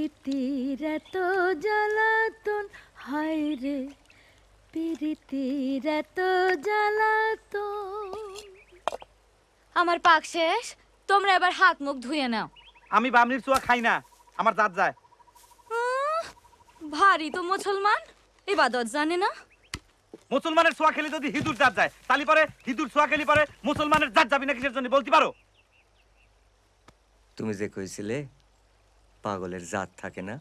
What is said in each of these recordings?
পিরিতির এত জ্বালাতন, হায় রে পিরিতির এত জ্বালাতন। আমার পাক শেষ, তোমরা এবার হাত মুখ ধুয়ে নাও। আমি বামনির চুয়া খাই না, আমার জাত যায়। ভারী তো মুসলমান, ইবাদত জানে না। মুসলমানের ছোঁয়া খেলে যদি হিঁদুর জাত যায়, তালি পরে হিঁদুর ছোঁয়া খেলি পরে মুসলমানের জাত যাবি না কিসের জন্য বলতে পারো? তুমি যে কইছিলে পাগলের জাত থাকে না,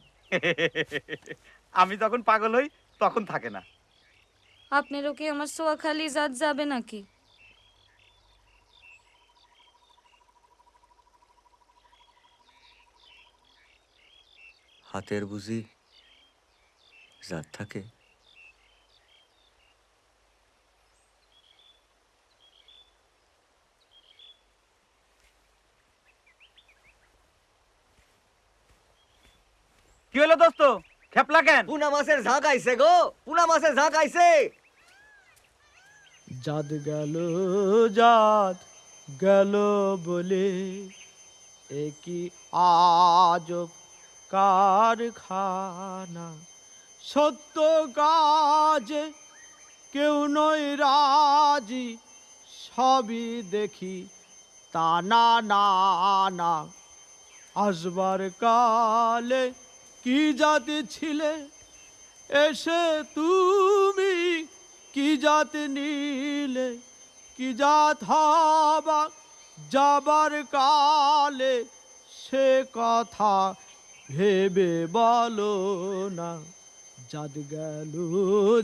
আমি যখন পাগল হই তখন থাকে না। আপনারও কি আমার সোয়াখালি জাত যাবে নাকি? হাতের বুঝি জাত থাকে? কি হলো দোস্ত, খেপলা কেন? পুনা মাছের ঝাঁক আইছে গো, পুনা মাছের ঝাঁক আইছে। জাত গেল, জাত গেল বলে একই আজব কারখানা। সত্য কাজে কেউ নয় রাজি, সবই দেখি তা না না না। আসবার কালে কি জাতি ছিলে, এসে তুমি কি জাত নিলে? কি জাত হবা যাবার কালে, সে কথা ভেবে বলো না। জাত গেল,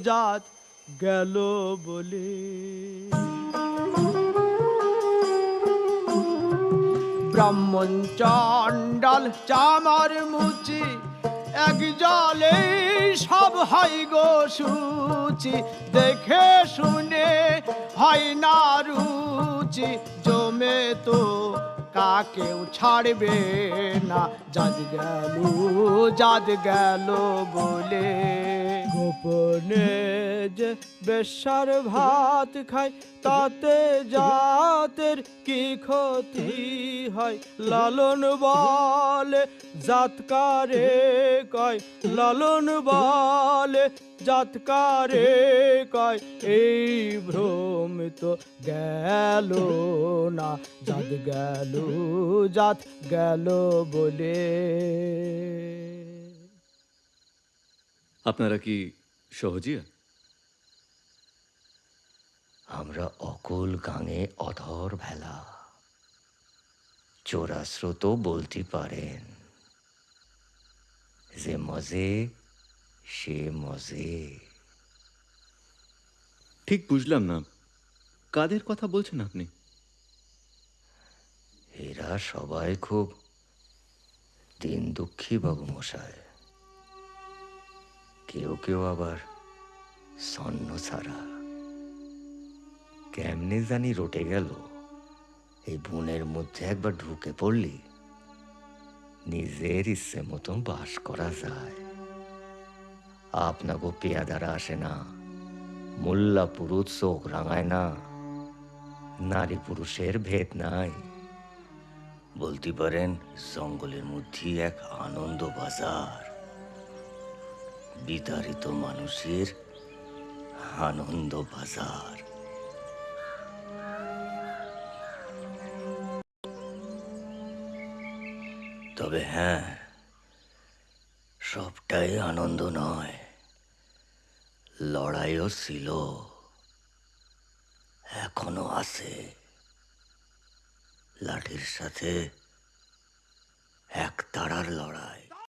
জাত গেল বলে। ব্রাহ্মণ চণ্ডাল চামার মুচি, এক জলে সব হয় গো সূচি। দেখে শুনে হয় না রুচি, জমে তো কাকেও ছাড়বে না। জাত গেল, জাত গেল বলে। গোপনে যে বেশ্যার ভাত খায়, তাতে জাতের কি ক্ষতি হয়? লালন বলে জাতকারে কয়, লালন বলে জাতকারে কয়। এই ভ্রম তো গেল না। জাত গেল, জাত গেল বলে। আপনারা কি সহজিয়া? আমরা অকুল গাঙে অধর ভেলা, চোরাস্রোত বলতে পারেন। যে মজে সে মজে। ঠিক বুঝলাম না, কাদের কথা বলছেন আপনি? এরা সবাই খুব দিন দুঃখী বাবু মশাই। কেউ কেউ আবার সন্ন ছাড়া। কেমনে জানি রটে গেল, এই বনের মধ্যে একবার ঢুকে পড়লি নিজের ইচ্ছে মতন বাস করা যায়। আপনাকে পেয়াদারা আসে না, মোল্লা পুরুষ চোখ রাঙায় না, নারী পুরুষের ভেদ নাই। বলতে পারেন জঙ্গলের মধ্যে এক আনন্দ বাজার, বিতাড়িত মানুষের আনন্দ বাজার। তবে হ্যাঁ, সবটাই আনন্দ নয়। লড়াইও ছিল, এখনো আছে। লাঠির সাথে এক তারার লড়াই।